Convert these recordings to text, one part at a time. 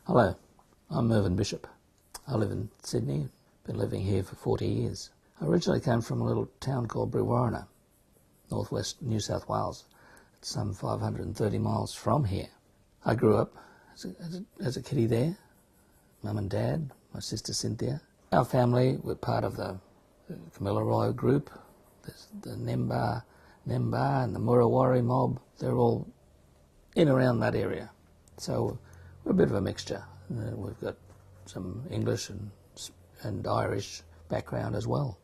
Hello, I'm Mervyn Bishop. I live in Sydney, been living here for 40 years. I originally came from a little town called Brewarrina, northwest New South Wales. It's some 530 miles from here. I grew up as a kiddie there, mum and dad, my sister Cynthia. Our family were part of the Kamilaroi group. There's the Nemba and the Murawari mob. They're all in around that area. So we're a bit of a mixture. We've got some English and Irish background as well.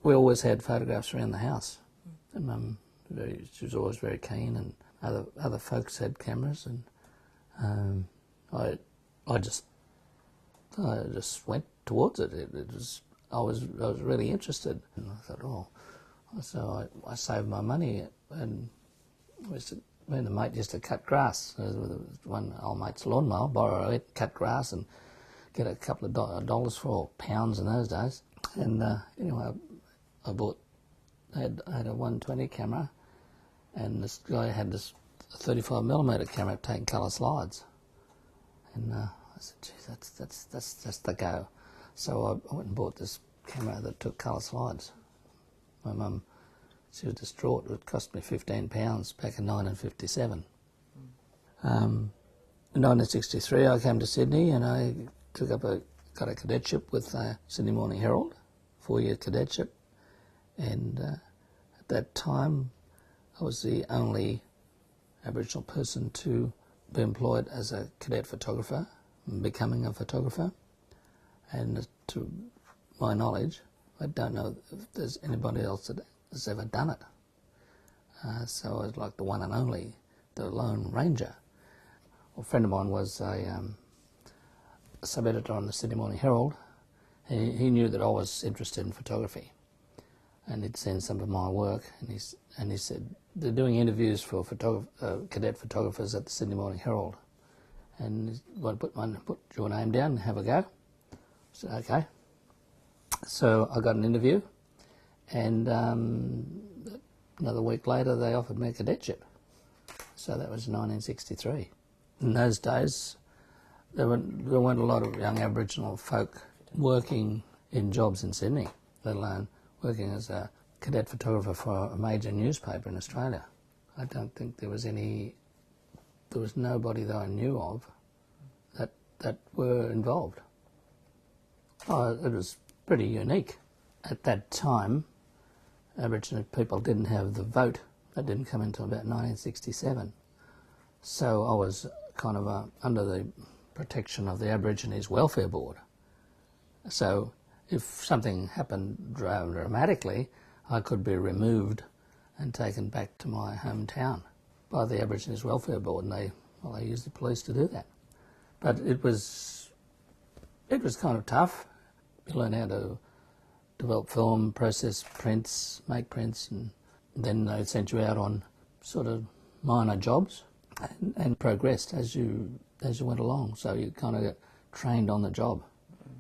We always had photographs around the house. And Mum, she was always very keen, and other folks had cameras, and I just went towards it. I was really interested, and I thought, so I saved my money, and me and the mate used to cut grass. One old mate's lawnmower, borrow it, cut grass, and get a couple of dollars for pounds in those days. And anyway, I had a 120 camera, and this guy had this 35mm camera taking colour slides. And I said, geez, that's the go. So I went and bought this camera that took colour slides. My mum, she was distraught. It cost me £15 back in 1957. In 1963 I came to Sydney, and I got a cadetship with Sydney Morning Herald, 4-year cadetship. And at that time I was the only Aboriginal person to be employed as a cadet photographer, becoming a photographer. And to my knowledge, I don't know if there's anybody else that has ever done it. So I was like the one and only, the Lone Ranger. A friend of mine was a sub-editor on the Sydney Morning Herald. He knew that I was interested in photography, and he'd seen some of my work, and he said, they're doing interviews for cadet photographers at the Sydney Morning Herald, and he's going to put your name down and have a go. I said, okay. So I got an interview, and another week later they offered me a cadetship. So that was 1963. In those days, there weren't a lot of young Aboriginal folk working in jobs in Sydney, let alone working as a cadet photographer for a major newspaper in Australia. I don't think there was nobody that I knew of that were involved. It was pretty unique. At that time, Aboriginal people didn't have the vote. That didn't come until about 1967. So I was kind of under the protection of the Aborigines Welfare Board. So if something happened dramatically, I could be removed and taken back to my hometown by the Aborigines Welfare Board, and they used the police to do that. But it was kind of tough. You learn how to develop film, process prints, make prints, and then they sent you out on sort of minor jobs and progressed as you went along. So you kind of get trained on the job.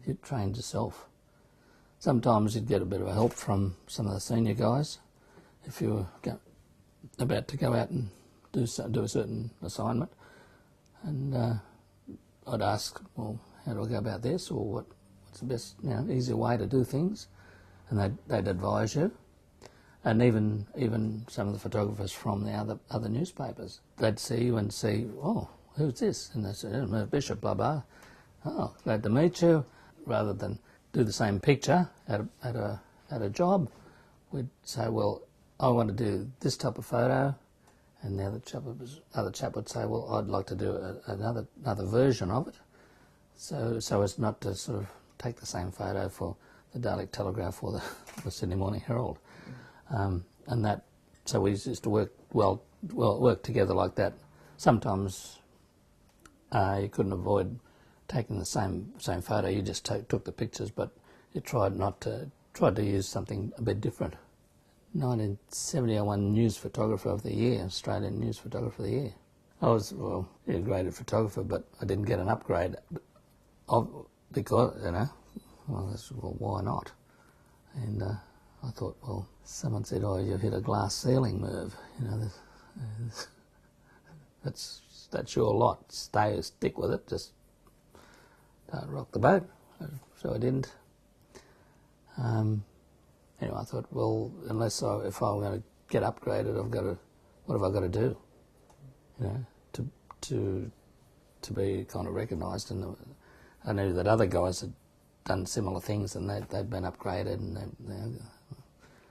You trained yourself. Sometimes you'd get a bit of help from some of the senior guys if you were about to go out and do a certain assignment. And I'd ask, well, how do I go about this, or what's the best, easier way to do things? And they'd advise you. And even some of the photographers from the other newspapers, they'd see you and say, oh, who's this? And they say, Merv Bishop, blah, blah. Oh, glad to meet you. Rather than do the same picture at a job, we'd say, well, I want to do this type of photo, and the other chap would say, well, I'd like to do another version of it, so as not to sort of take the same photo for the Daily Telegraph or the Sydney Morning Herald, so we used to work together like that. Sometimes you couldn't avoid taking the same photo. You just took the pictures, but you tried to use something a bit different. 1970, I won News Photographer of the Year, Australian News Photographer of the Year. I was a graded photographer, but I didn't get an upgrade because why not? And I thought, well, someone said, oh, you hit a glass ceiling, Merv. That's your lot. Stick with it. Just don't rock the boat, so I didn't. Anyway, I thought, well, if I'm going to get upgraded, what have I got to do? You know, to be kind of recognised. And I knew that other guys had done similar things, and they'd been upgraded, and they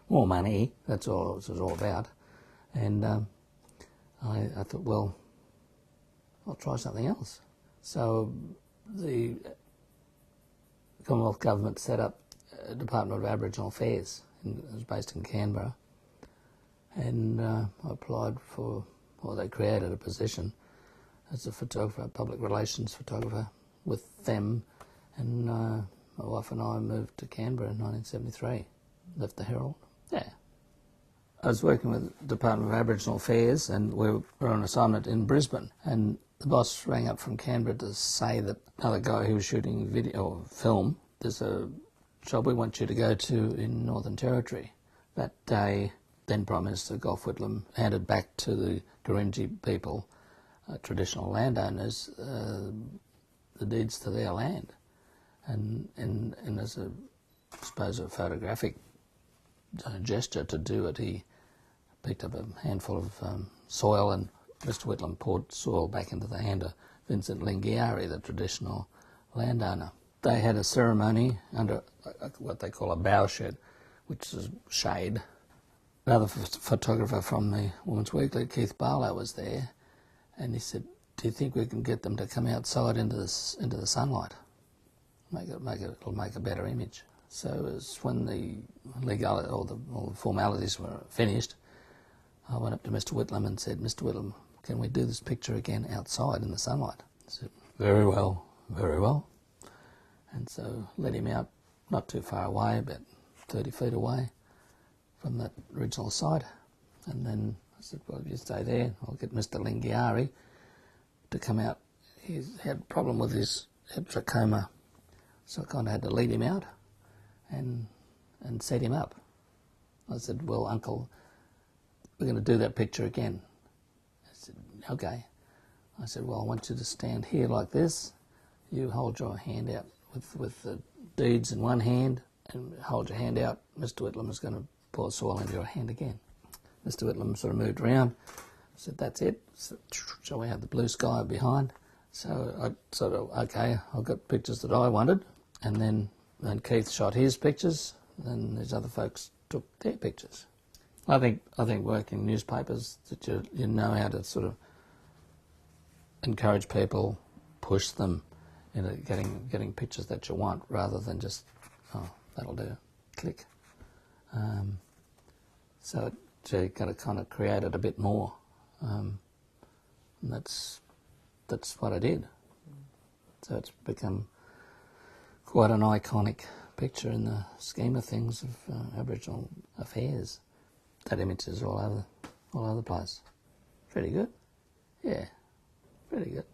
more money. That's all it was all about. And I thought, well, I'll try something else. So the Commonwealth Government set up a Department of Aboriginal Affairs. It was based in Canberra. And I applied they created a position as a photographer, public relations photographer with them. And my wife and I moved to Canberra in 1973, left the Herald. Yeah. I was working with the Department of Aboriginal Affairs, and we were on assignment in Brisbane. And the boss rang up from Canberra to say that another guy who was shooting video or film, there's a job we want you to go to in Northern Territory. That day, then Prime Minister Gough Whitlam handed back to the Gurindji people, traditional landowners, the deeds to their land. And as I suppose a photographic gesture to do it, he picked up a handful of soil, and Mr Whitlam poured soil back into the hand of Vincent Lingiari, the traditional landowner. They had a ceremony under what they call a bough shed, which is shade. Another photographer from the Women's Weekly, Keith Barlow, was there, and he said, "Do you think we can get them to come outside into the sunlight? It'll make a better image." So it was when the legality, all the formalities were finished, I went up to Mr Whitlam and said, "Mr Whitlam, can we do this picture again outside in the sunlight?" He said, "Very well, very well." And so led him out, not too far away, about 30 feet away from that original site. And then I said, "Well, you stay there, I'll get Mr Lingiari to come out." He had a problem with his hip trachoma, so I kind of had to lead him out and set him up. I said, "Well, Uncle, we're going to do that picture again." I said, "Okay." I said, "Well, I want you to stand here like this. You hold your hand out with the deeds in one hand, and hold your hand out. Mr Whitlam is going to pour soil into your hand again." Mr Whitlam sort of moved around. I said, "That's it." So we had the blue sky behind. So I sort of, okay, I got pictures that I wanted, and then Keith shot his pictures, and these other folks took their pictures. I think working in newspapers, that you know how to sort of encourage people, push them into getting pictures that you want, rather than just, "Oh, that'll do, click." So you got to kind of create it a bit more, and that's what I did. So it's become quite an iconic picture in the scheme of things of Aboriginal affairs. That image is all over the place. Pretty good. Yeah, pretty good.